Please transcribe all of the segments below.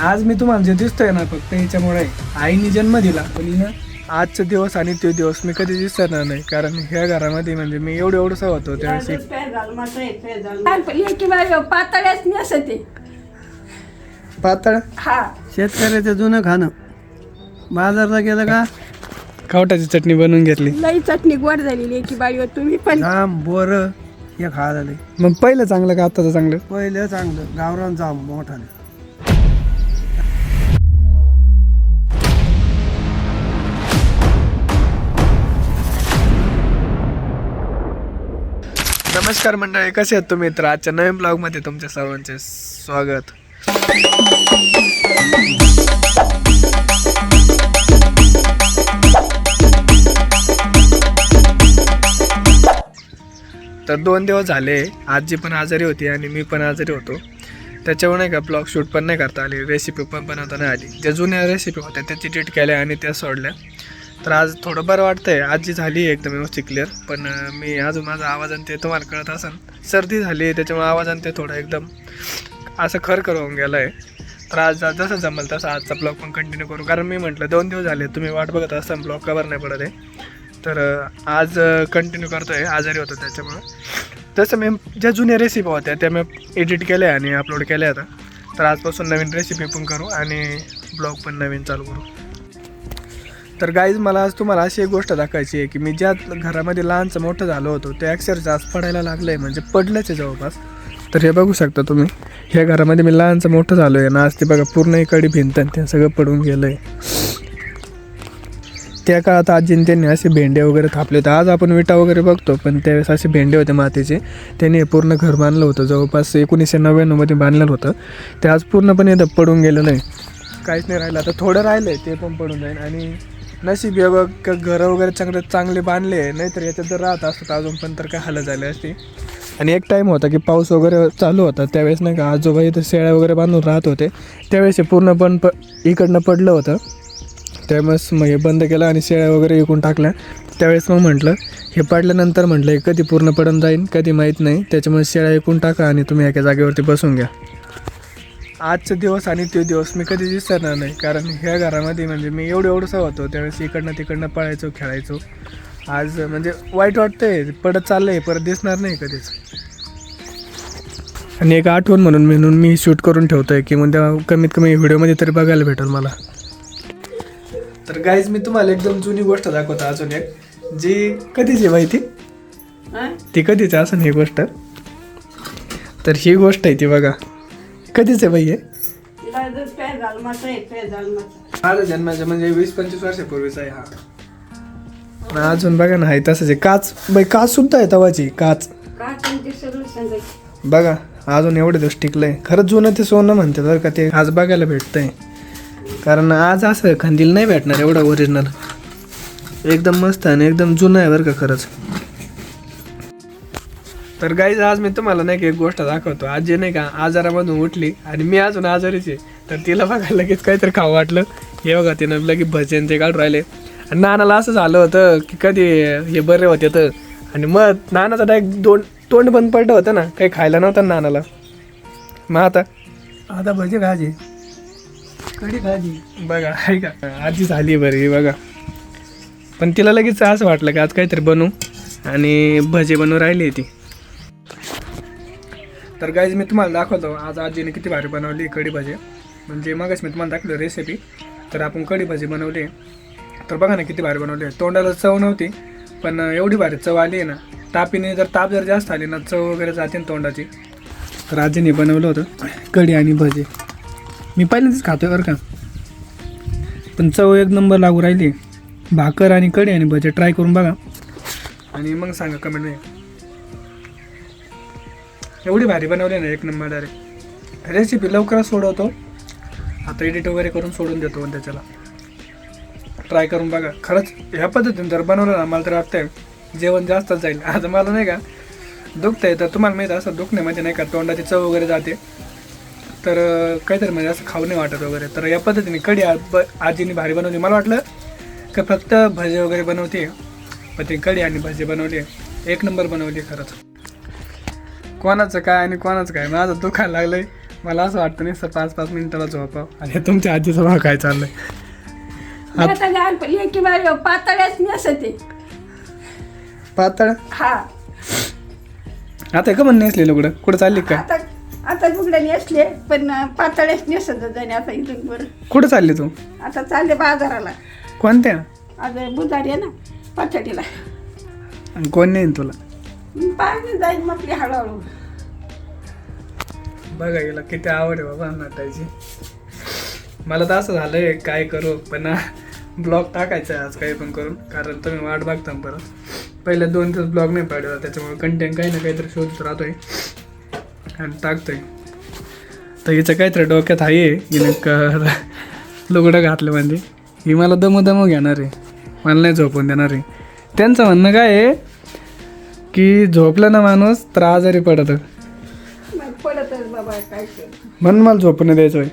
आज मी तुम्हाला जे दिसतोय ना फक्त ह्याच्यामुळे आईने जन्म दिला, पण हिनं आजचा दिवस आणि तो दिवस मी कधी विसरणार नाही. कारण ह्या घरामध्ये म्हणजे मी एवढंसं होतो त्यावेळेस पातळ्याच नसते पातळ हा शेतकऱ्याचं जुनं खाणं. बाजारला गेलं का खवटाची चटणी बनवून घेतली. लई चटणी गोड झालेली की बाईवर तुम्ही पण जाम बोर हे खायला लय. मग पहिलं चांगलं का आताचं चांगलं? पहिलं चांगलं गावरान जाम मोठाने. नमस्कार मंडळी, कसे आहेत तुम्ही? तर आजच्या नवीन ब्लॉगमध्ये तुमच्या सर्वांचे स्वागत. तर 2 दिवस झाले, आजी पण आजारी होती आणि मी पण आजारी होतो. त्याच्यावर नाही का ब्लॉग शूट पण नाही करता आली, रेसिपी पण बनवता नाही आली. ज्या जुन्या रेसिपी होत्या त्या डिलीट केल्या आणि त्या सोडल्या. तर आज थोडं बरं वाटतंय. आजी झाली एकदम व्यवस्थित क्लिअर, पण मी अजून माझा आवाज आणि ते तुम्हाला कळत असेल, सर्दी झाली त्याच्यामुळे आवाज आणि ते थोडं एकदम असं खरखर होऊन गेलं आहे. तर आज जसं जमेल तसं आजचा ब्लॉग पण कंटिन्यू करू. कारण मी म्हटलं 2 दिवस झाले तुम्ही वाट बघत असताना ब्लॉग कवर नाही पडत आहे. तर आज कंटिन्यू करतो आहे, आजारी होतो त्याच्यामुळं. तसं मी ज्या जुन्या रेसिपी होत्या त्या मी एडिट केल्या आणि अपलोड केल्या आता. तर आजपासून नवीन रेसिपी पण करू आणि ब्लॉग पण नवीन चालू करू. तर गाईज, मला आज तुम्हाला अशी एक गोष्ट दाखवायची आहे की मी ज्या घरामध्ये लहानचं मोठं झालो होतो ते अक्षरशः आज पडायला लागलं आहे, म्हणजे पडलंच आहे जवळपास. तर हे बघू शकता तुम्ही, ह्या घरामध्ये मी लहानचं मोठं झालो आहे ना. आज ते बघा पूर्ण इकडे भिंत ते सगळं पडून गेलं आहे. त्या काळात आजीने त्यांनी असे भेंडे वगैरे थापले होते. आज आपण विटा वगैरे बघतो, पण त्यावेळेस असे भेंडे होते मातीचे. त्यांनी हे पूर्ण घर बांधलं होतं, जवळपास 1999 बांधलेलं होतं. ते आज पूर्णपणे पडून गेलेलं आहे, काहीच नाही राहिलं. आता थोडं राहिलं आहे ते पण पडून जाईल. आणि नशीब आहे बघ, घरं वगैरे चांगले बांधले, नाहीतर याच्यात जर राहत असतं अजून पण तर काय हालत झाली असती. आणि एक टाईम होता की पाऊस वगैरे चालू होता, त्यावेळेस नाही का आजोबा इथं शेळ्या वगैरे बांधून राहत होते. त्यावेळेस हे पूर्ण पण इकडनं पडलं होतं. त्यावेळेस मग हे बंद केलं आणि शेळ्या वगैरे विकून टाकल्या. त्यावेळेस मग म्हटलं हे पडल्यानंतर म्हटलं हे कधी पूर्ण पडून जाईल कधी माहीत नाही, त्याच्यामुळे शेळ्या विकून टाका आणि तुम्ही एका जागेवरती बसून घ्या. आजचा दिवस आणि तो दिवस मी कधीच विसरणार नाही. कारण ह्या घरामध्ये म्हणजे मी एवढंसं होतो त्यावेळेस इकडनं तिकडनं पळायचो, खेळायचो. आज म्हणजे वाईट वाटतंय, पडत चाललंय, परत दिसणार नाही कधीच. आणि एक आठवण म्हणून मी शूट करून ठेवतोय की म्हणजे कमीत कमी व्हिडिओमध्ये तरी बघायला भेटेल मला. तर गाईज, मी तुम्हाला एकदम जुनी गोष्ट दाखवतो अजून एक, जी कधीची माहिती ती कधीच असं ही गोष्ट. तर ही गोष्ट आहे ती बघा, कधीच आहे बाई. माझा जन्माच्या म्हणजे 20-25 वर्षापूर्वीचा आहे हा. अजून बघा ना, आहे तसंच आहे. काच बाई, काच सुद्धा आहे तवाची काच बघा, अजून एवढे दिवस टिकलंय. खरंच जुनं ते सोनं म्हणते बरं का, ते आज बघायला भेटतंय. कारण आज असं खंदील नाही भेटणार एवढं ओरिजिनल, एकदम मस्त आणि एकदम जुनं आहे बरं का खरंच. तर गाईज, आज मी तुम्हाला नाही का एक गोष्ट दाखवतो. आजी नाही का आजारामधून उठली आणि मी अजून आजारीच आहे. तर तिला बघा लगेच काहीतरी खावं वाटलं. हे बघा, तिनं लगेच भजन ते काढून राहिले. आणि नानाला असं झालं होतं की कधी हे बरे होते तर, आणि मग नानाचं डायरेक्ट तोंड बंद पडलं होतं ना, काही खायला नव्हतं नानाला. मग आता भजे खाजी, कढी भाजी बघा, आहे का. आजी झाली बरी बघा, पण तिला लगेच असं वाटलं की आज काहीतरी बनवू, आणि भजे बनवून राहिली ती. तर गाईज, मी तुम्हाला दाखवतो आज आजीने किती भारी बनवली कढी भाजी. म्हणजे मगच मी तुम्हाला दाखवलं रेसिपी. तर आपण कढी भाजी बनवली, तर बघा ना किती भारी बनवली. तोंडाला चव नव्हती, पण एवढी भारी चव आली आहे ना. तापीने ताप जर जास्त आली ना, चव वगैरे जाते ना तोंडाची. तर आजीने बनवलं होतं कढी आणि भजी. मी पहिल्यांदाच खातोय बरं का, पण चव एक नंबर लागू राहिली. भाकर आणि कढी आणि भजे ट्राय करून बघा आणि मग सांगा कमेंटमध्ये. एवढी भारी बनवली ना, एक नंबर. डायरेक्ट रेसिपी लवकरच सोडवतो आता, एडिट वगैरे करून सोडून देतो. पण त्याच्याला ट्राय करून बघा. खरंच ह्या पद्धतीने जर बनवलं ना, मला तर वाटतंय जेवण जास्तच जाईल. आता मला नाही का दुखतं आहे, तर तुम्हाला माहीत असं दुखण्यामध्ये नाही का तोंडाची चव वगैरे जाते, तर काहीतरी म्हणजे असं खाऊ नाही वाटत वगैरे. तर या पद्धतीने कढी आजीने भारी बनवली. मला वाटलं का फक्त भजे वगैरे बनवते, पण ती कढी आणि भजी बनवली, एक नंबर बनवली खरंच. कोणाचं काय आणि कोणाचं काय, माझं दुखायला लागलंय. मला असं वाटतं नाही 5-5 मिनिटाला झोपाव आणि तुमच्या आजीचा भाव काय चाललंय. आता लहानपणी लेकी बाळी पातळ्याच नसते. पातळ हा आता का म्हणून नेसले कुठं कुठं चालली काय? आता आता लुगडे नेसले पण पातळ्याच नसत जाणे. आता इथून बरं कुठं चालली तू? आता चालले बाजाराला. कोणत्या? आता बुधवारी आहे ना पातळीला. आणि कोण नाही तुला? पाहिजे जाईल मग आपली हळूहळू. बघा गेला किती आवड आहे बाबा नाटायची. मला तर असं झालंय काय करू पण ब्लॉग टाकायचा आहे आज काही पण करून, कारण तुम्ही वाट बघता परत. पहिले 2 दिवस ब्लॉग नाही पाडला, त्याच्यामुळे कंटेंट काही ना काहीतरी शोधत राहतोय आणि टाकतोय. तर हिचं काहीतरी डोक्यात आहे हिनं लुगडं घातलं म्हणजे ही मला दमो घेणार आहे, मला नाही झोपून देणार आहे. त्यांचं म्हणणं काय आहे की झोपलं ना माणूस तर आजारी पडतं, मग पडतच बाबा काय कर. म्हणून मला झोपून नाही द्यायचं.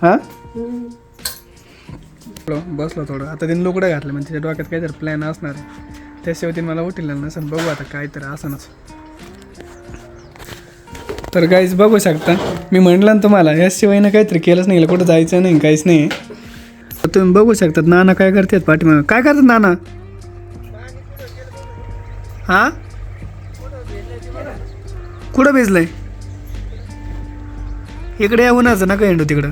हां बसलो थोडं. आता तिने लुगडं घातलं म्हणजे तिच्या डोक्यात काहीतरी प्लॅन असणार आहे, त्याशिवाय तिने मला उठलेलं नसेल. बघू आता काहीतरी असणच. तर काहीच बघू शकता, मी म्हटलं ना तुम्हाला याशिवायनं काहीतरी केलंच नाही, कुठं जायचं नाही काहीच नाही. तुम्ही बघू शकतात नाना काय करतात पाठीमागं. काय करतात नाना? हां कुठं भिजलंय? इकडे या उन्हाचं नका येणं तिकडं.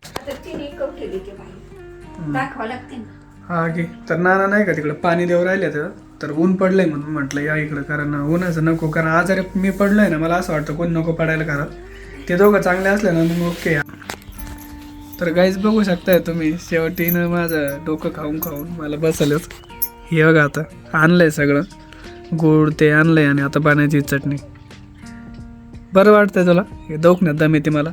आता तिने कवठे देते बाई दाखवा लागते ना. हा की तर नाना नाही का तिकडं पाणी देऊ राहिले तर ऊन पडलंय म्हणून म्हटलं या इकडं, कारण उन्हाचं नको, कारण आजारी मी पडलोय ना, मला असं वाटतं कोण नको पडायला. कारण ते दोघं चांगले असले ना मग ओके. तर गाईज बघू शकताय तुम्ही, शेवटीनं माझं डोकं खाऊन खाऊन मला बसलंच. हे बघा आता आणलंय सगळं, गोड ते आणलंय आणि आता पाण्याची चटणी. बरं वाटतंय तुला? हे दवाखान्यात दम येते मला.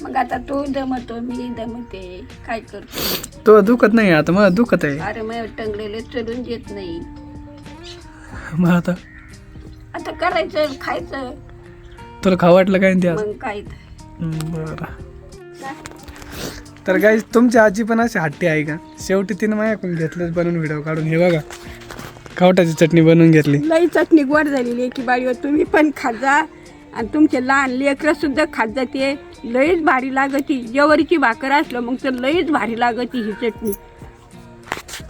मग आता तो दमतो मी दमते काय करतो. तो दुखत नाही आता, मला दुखत आहे. अरे मग टंगलेले चढून देत नाही. मग आता आता करायचं खायचं तुला खाऊ वाटलं काय ते आज? मग काय बरं. तर गाईज तुमची आजी पण अशी हट्टी आहे का? शेवटी तिने माझ्याकडून घेतलंच बनवून व्हिडिओ काढून. हे बघा खावटाची चटणी बनवून घेतली. लई चटणी गोड झालेली आहे की बाळीवर. तुम्ही पण खात जा आणि तुमचे लहान लेकरं सुद्धा खात जाते. लईच भारी लागती. ज्वारीची भाकर असलं मग तर लईच भारी लागती ही चटणी.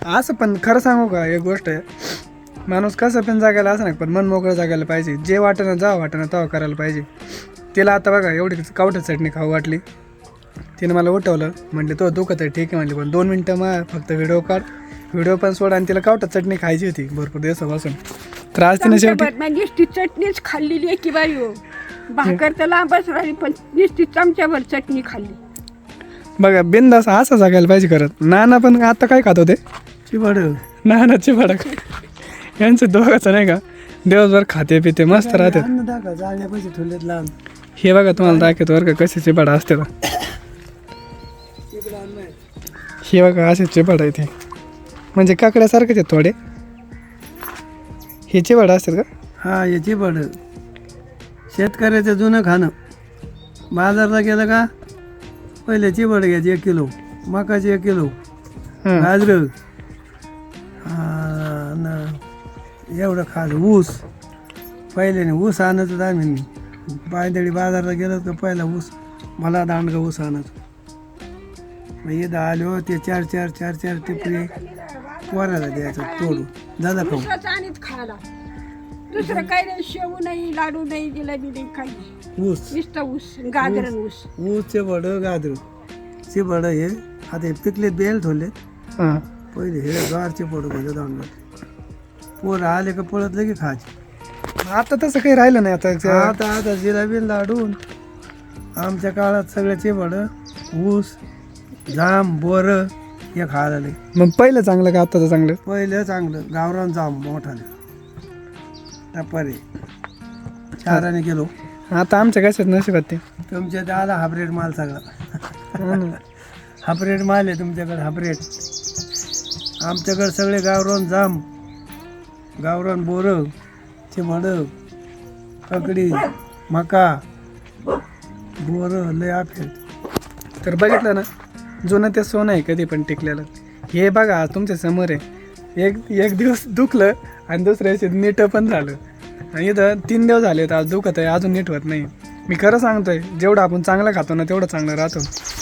असं पण खरं सांगू का एक गोष्ट आहे, माणूस कसं पण जागायला असं नाही, पण मन मोकळं जागायला पाहिजे. जे वाटणं जा वाटणं तेव्हा करायला पाहिजे. तिला आता बघा एवढी कावटाची चटणी खाऊ वाटली, तिने मला उठवलं, म्हटले तो दुखत आहे ठीक आहे म्हणले, पण 2 मिनटं मग फक्त व्हिडिओ काढ, व्हिडिओ पण सोड. आणि तिला कावटाची चटणी खायची होती भरपूर दिवसापासून. तर आज तिने शेवटी नुसती चटणीच खाल्लेली आहे की बाई हो. भाकर तर लांबच राहिली पण नुसती चमच्याभर चटणी खाल्ली. बघा बिंदास असं जगायला पाहिजे करत. नाना पण आता काय खात होते? चिवड नाना चिबाडा. यांचं दोघांचं नाही का दिवसभर खाते पिते मस्त राहते. अन्न दाखवा जाळण्या पैसे ठेवलेत लहान. हे बघा तुम्हाला दाखवतो बरं का कसे चिबाडा असते. हे बघा असे चिबाड आहे ते, म्हणजे काकड्यासारखेच आहेत थोडे. हे चिबाड असतात का? हा हे चिवड शेतकऱ्याचं जुनं खाणं. बाजारला गेलं का पहिले चिवड घ्यायची 1 किलो, मकाची 1 किलो, हां. गाजरं एवढं खायचं. ऊस पहिले ऊस आणायचं आम्ही पायदळी बाजारला गेलो का पहिला ऊस मला दांडगा ऊस आणायचं. मग इथं आलो ते 4 टिपरी पोराला द्यायचं तोडून दादा खाऊ. दुसरंच आणीत खायला. दुसरं काही नाही. शेवू नाही, लाडू नाही, जिलेबी नाही, काही ऊस नुसतं ऊस गाजर ऊस. ऊस चिवड गाजर चिवड हे आता हे पिकलेत बेल ठेवलेत. हां. पहिले हे गारचे पडू घ्यायचं दांडगा. पोरं आले का पळत लगे खायचे. आता तसं काही राहिलं नाही आता. आता आता जिलेबी लाडून आमच्या काळात सगळे चिवड ऊस जाम बोर हे खायला लागले. मग पहिलं चांगलं का आताचं चांगलं? पहिलं चांगलं गावरान जाम मोठाले टपारे 4 किलो. आता आमच्या कशात नशिबात ते. तुमच्या इथे आला हायब्रिड माल सगळा. हायब्रिड माल आहे तुमच्याकडे हायब्रिड. आमच्याकडे सगळे गावरान जाम, गावरान बोर, चिमड, काकडी, मका, बोर लय आफेल. तर बघितलं ना जुनं ते सोनं आहे कधी पण टिकलेलं. हे बघा तुमच्या समोर आहे. एक दिवस दुखलं आणि दुसऱ्या दिवशी नीट पण झालं. आणि इथं 3 दिवस झाले तर आज दुखत आहे, अजून नीट होत नाही. मी खरं सांगतोय, जेवढं आपण चांगलं खातो ना तेवढं चांगलं राहतो.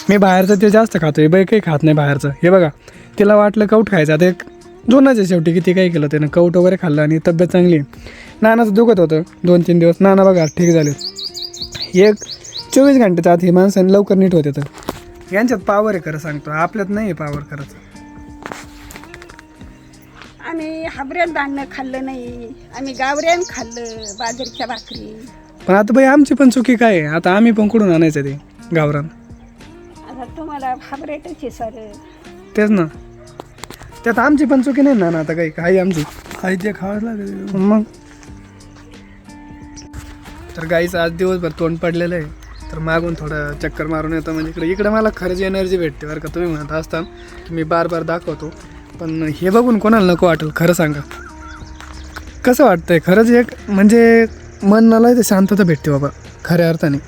मी बाहेरचं ते जास्त खातोय, बाई काही खात नाही बाहेरचं. हे बघा, तिला वाटलं कौट खायचं, आता एक जुनंच आहे शेवटी. किती काही केलं त्यानं, कौट वगैरे खाल्लं आणि तब्येत चांगली आहे. नानाचं दुखत होतं 2-3 दिवस, नाना बघा ठीक झाले. एक 24 घंट्याच्या आत ही माणसाने लवकर नीट होते. तर यांच्यात पावर आहे, खरं सांगतो, आपल्यात नाही आहे पावर खरंच. आम्ही हाबऱ्यात धान्य खाल्लं नाही, आम्ही गावऱ्यान खाल्लं बाजरीच्या भाकरी. पण आता बाई आमची पण चुकी काय आहे, आता आम्ही पण कुठून आणायचं ते गावरान? आता तुम्हाला हाबरेटच आहे सर. तेच ना, त्यात आमची पण चुकी नाही ना आता काही आमची. आई ते खावंच लागेल. मग तर गाईचं आज दिवसभर तोंड पडलेलं आहे, तर मागून थोडं चक्कर मारून येतं. म्हणजे इकडे मला खरंच एनर्जी भेटते बरं का. तुम्ही म्हणत असता की मी बार दाखवतो, पण हे बघून कोणाला नको वाटेल? खरं सांगा, कसं वाटतंय खरंच? एक म्हणजे मनाला ते शांतता भेटते बाबा, खऱ्या अर्थाने.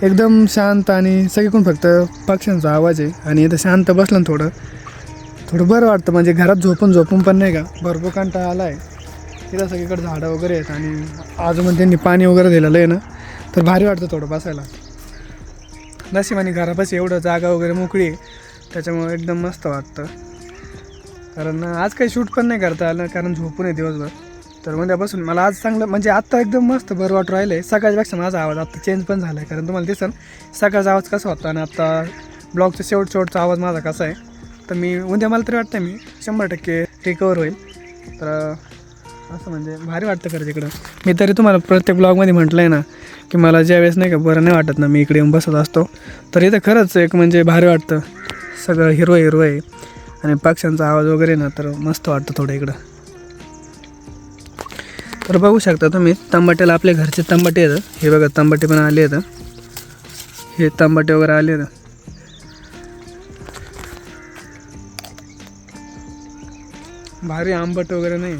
एकदम शांत आणि सगळीकडून फक्त पक्ष्यांचा आवाज आहे. आणि इथं शांत बसलं ना थोडं बरं वाटतं. म्हणजे घरात झोपून पण नाही का, भरपूर कंटाळा आला आहे. तिथं सगळीकडे झाडं वगैरे आहेत आणि आजूबाजूला त्यांनी पाणी वगैरे दिलेलं आहे ना, तर भारी वाटतं थोडं बसायला. नशिबाने घरापाशी एवढं जागा वगैरे मोकळी आहे, त्याच्यामुळे एकदम मस्त वाटतं. कारण आज काही शूट पण नाही करता आलं, कारण झोपून आहे दिवसभर. तर उद्यापासून मला आज चांगलं म्हणजे आत्ता एकदम मस्त बरं वाटू राहिलं आहे. सकाळच्यापेक्षा माझा आवाज आत्ता चेंज पण झाला आहे, कारण तुम्हाला दिसेल सकाळचा आवाज कसा होता आणि आत्ता ब्लॉगचा शेवटचा आवाज माझा कसा आहे. तर मी उद्या मला तरी वाटतं मी 100% रिकवर होईल. तर असं म्हणजे भारी वाटतं खरं तिकडं. मी तरी तुम्हाला प्रत्येक ब्लॉगमध्ये म्हटलं आहे ना की मला ज्यावेळेस नाही का बरं नाही वाटत ना, मी इकडे येऊन बसत असतो. तर इथं खरंच एक म्हणजे भारी वाटतं, सगळं हिरवं आहे आणि पक्ष्यांचा आवाज वगैरे ना, तर मस्त वाटतं थोडं इकडं. तर बघू शकता तुम्ही, तंबाट्याला आपल्या घरचे तंबाटे येतं. हे बघा, तंबाटे पण आले आहेत, हे तंबाटे वगैरे आले आहेत. भारी आंबट वगैरे नाही.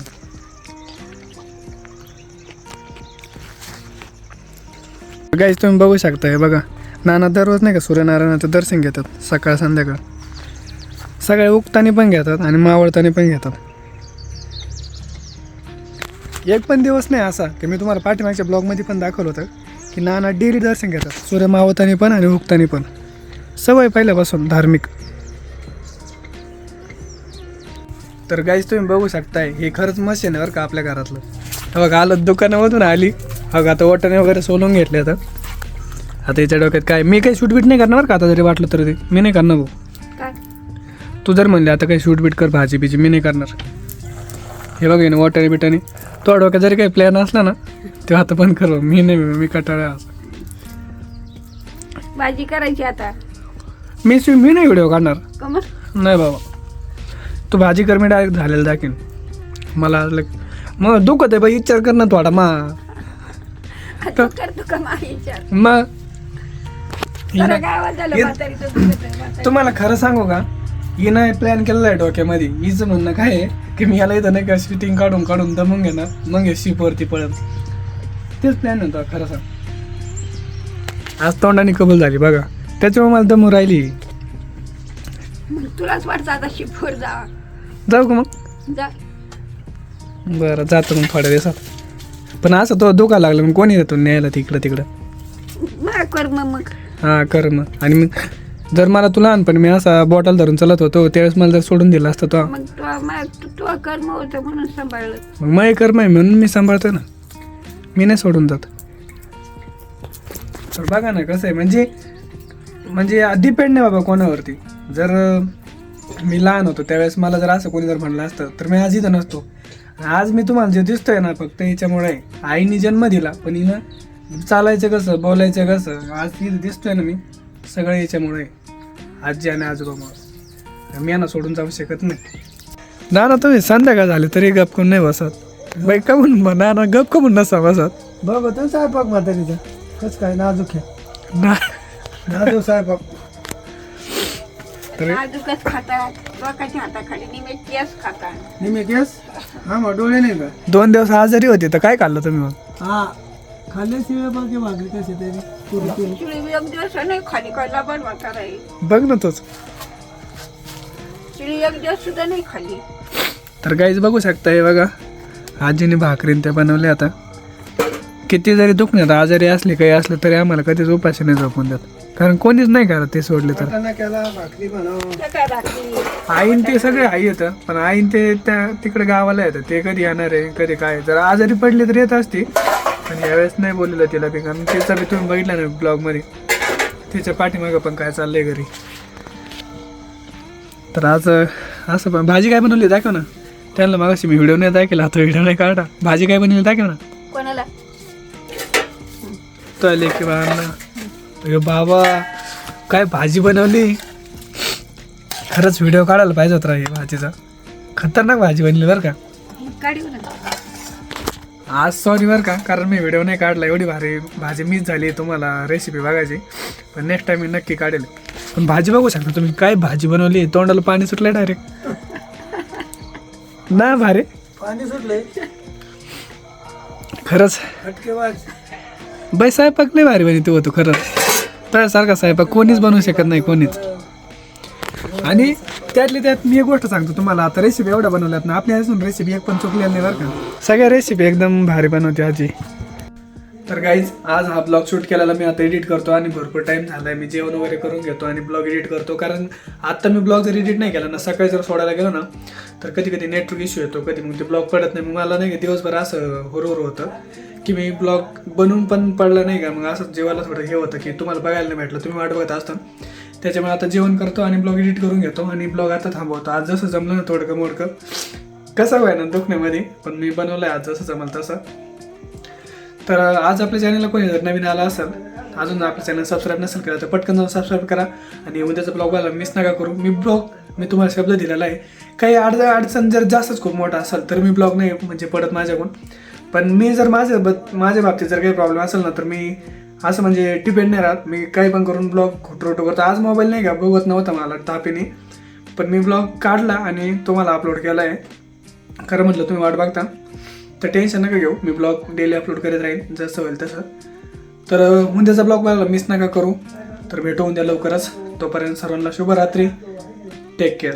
गाईस तुम्ही बघू शकता, हे बघा, नाना दररोज नाही का सूर्यनारायणाचं दर्शन घेतात सकाळ संध्याकाळ. सकाळी उगताना पण घेतात आणि मावळताना पण घेतात. एक पण दिवस नाही असा की मी तुम्हाला पाठीमागच्या ब्लॉगमध्ये पण दाखवलं होतं की नाना डेली दर्शन घेतात, सूर्य मावळताना पण आणि उगताना पण. सवय पहिल्यापासून धार्मिक. तर गाईस तुम्ही बघू शकताय, हे खरंच मशीन आहे बरं का आपल्या घरातलं. बघा, आलं दुकानामधून आली, बघा आता वाटाणे वगैरे सोलून घेतले. आता याच्या डोक्यात काय, मी काही शूटबीट नाही करणार बरं का. आता जरी वाटलं तरी ते मी नाही करणार भाऊ. काय तू जर म्हणले आता काही शूटबीट कर भाजी बिजी, मी नाही करणार. हे बघ ना, वाटाणे बिटाणे तो डोक्यात जरी काही प्लॅन असला ना तेव्हा आता पण कर, मी नाही, मी कटाळा. भाजी करायची आता? मी नाही व्हिडिओ काढणार. कमर नाही बाबा, तू भाजी कर, मी डायरेक्ट झालेलं दाखीन. मला मग दुखत आहे बाई, विचार कर ना थोडा. करतो का माहीच्या मग गावात झालं म्हातारीचं दुखत आहे, म्हातारी. तुम्हाला खरं सांगू का, हिनं प्लॅन केलेला आहे डोक्यामध्ये. हिचं म्हणणं काय आहे की मी याला इथं नाही का शूटिंग काढून दमून घेणार, मग हे शिपवरती पळत. तेच प्लॅन होता खरं सांग. आज तोंडाने कबूल झाली बघा, त्याच्यामुळे मला दमू राहिली. मग तुलाच वाटतं आता शिफोर जाऊ का मग? जा. बरं जातो मग थोड्या दिवसात. पण असं तो धोका लागला मग कोणी येतो न्यायला तिकडं? मग कर मग. हां कर मग. आणि मग जर मला तू लहानपणी मी असा बॉटल धरून चलत होतो त्यावेळेस मला जर सोडून दिलं असतं तो. मग तू कर्म होतं म्हणून सांभाळलं. मग मग कर्म आहे म्हणून मी सांभाळतोय ना, मी नाही सोडून जात. तर बघा ना कसं आहे, म्हणजे डिपेंड नाही बाबा कोणावरती. जर मी लहान होतो त्यावेळेस मला जर असं कोणी जर म्हणलं असतं तर मी आज इथं नसतो. आज मी तुम्हाला जे दिसतोय ना फक्त याच्यामुळे आहे. आईने जन्म दिला पण हिनं चालायचं कसं, बोलायचं कसं, आज इथं दिसतोय ना मी, सगळं याच्यामुळे आहे. आजी आणि आजोबामुळे. मी यांना सोडून जाऊ शकत नाही. नाना तुम्ही संध्याकाळ झाले तरी गप करून नाही बसत बाई, कमून नाना गप कमून नसा बसत. बघ तो स्वयंपाक म्हातारीचा कसं काय नाजूक आहे, ना नाजूक स्वयंपाक. नाजूकच खातात, लोकांच्या हाताखाली निमे केस खातात. निमे केस हा मग डोळे नाही का? 2 दिवस आजारी होते तर काय खाल्लं तुम्ही मग? हा खाल्ले शिवाय बाकी भाकरी कशी तरी पुरी केली. चिळी एक दिवस नाही खाली, खायला बनवायचा राहील. बघ ना तोच. चिळी एक दिवस सुद्धा नाही खाली. तर गाईज बघू शकता हे बघा, आजीने भाकरीन ते बनवले. आता किती जरी दुखण्यात आजारी असले काही असलं तरी आम्हाला कधीच उपाशी नाही झोपून देत, कारण कोणीच नाही करत ते सोडले तर. वाटाणा केला, भाकरी बनव. काय भाकरी आईन ते सगळे आई येतं, पण आईन ते त्या तिकडे गावाला येतं. ते कधी येणार आहे कधी काय, जर आजारी पडले तर येत असते. पण यावेळेस नाही बोललेलं तिला बी, कारण तिचा बी तुम्ही बघितला ना ब्लॉगमध्ये, तिच्या पाठीमागं पण काय चाललंय घरी. तर आज असं पण भाजी काय बनवली दाखव ना त्यांना. मागाशी मी व्हिडिओ नाही दाखवला, आता व्हिडिओ नाही काढा. भाजी काय बनवली दाखव ना. कोणाला तले किंवा अण्णा बाबा काय भाजी बनवली. खरंच व्हिडिओ काढायला पाहिजे होता हे भाजीचा. खतरनाक भाजी बनली बरं का. काढू ना. आज सॉरी बरं का, कारण मी व्हिडिओ नाही काढला. एवढी भारी भाजी मिस झाली, तुम्हाला रेसिपी बघायची. पण नेक्स्ट टाइम मी नक्की काढेल. पण भाजी बघू शकता तुम्ही, काय भाजी बनवली. तोंडाला पाणी सुटलंय डायरेक्ट ना. भारी पाणी सुटले खरंच. खटकेबाज. बाई स्वयंपाक नाही भारी बनी तू होतो खरंच. त्यासारखा स्वयंपाक कोणीच बनवू शकत नाही, कोणीच. आणि त्यातली त्यात मी एक गोष्ट सांगतो तुम्हाला. आता रेसिपी एवढ्या बनवल्यात ना, आपल्या अजून रेसिपी एक पण चुकलेली नाही बरं का. सगळ्या रेसिपी एकदम भारी बनवते आजी. तर गाईज आज हा ब्लॉग शूट केलेला मी आता एडिट करतो आणि भरपूर टाईम झाला आहे. मी जेवण वगैरे करून घेतो आणि ब्लॉग एडिट करतो. कारण आता मी ब्लॉग जर एडिट नाही केला ना, सकाळी जर सोडायला गेलो ना, तर कधी कधी नेटवर्क इश्यू येतो, कधी मग ते ब्लॉग पडत नाही. मग मला नाही का दिवसभर असं होरवर होतं की मी ब्लॉग बनवून पण पडलं नाही का. मग असं जेवायला थोडं हे होतं की तुम्हाला बघायला नाही भेटलं, तुम्ही वाट बघत असता. त्याच्यामुळे आता जेवण करतो आणि ब्लॉग एडिट करून घेतो आणि ब्लॉग आता थांबवतो. आज जसं जमलं ना थोडकं मोडकं कसं व्हाय ना दुखण्यामध्ये, पण मी बनवलं आहे आज जसं जमलं तसं. तर आज आपल्या चॅनलला कोणी जर नवीन आला असेल, अजून आपल्या चॅनल सबस्क्राईब नसेल केलं तर पटकन जाऊन सबस्क्राईब करा. आणि उद्याचा ब्लॉग बघायला मिस नका करू. मी तुम्हाला शब्द दिलेला आहे. काही अडचण जर जास्तच खूप मोठा असेल तर मी ब्लॉग नाही म्हणजे पडत माझ्याकडून. पण मी जर माझ्या बाबतीत जर काही प्रॉब्लेम असेल ना, तर मी असं म्हणजे डिपेंड नाही राहत. मी काही पण करून ब्लॉग खोटरोटो करतो. आज मोबाईल नाही का बघत नव्हता मला तापीने, पण मी ब्लॉग काढला आणि तुम्हाला अपलोड केला आहे. खरं म्हटलं तुम्ही वाट बघता तर टेन्शन नका घेऊ. मी ब्लॉग डेली अपलोड करत राहील जसं होईल तसं. तर उद्याचा ब्लॉग बघायला मिस नका करू. तर भेटू उद्या लवकरच. तोपर्यंत सर्वांना शुभरात्री. Take care.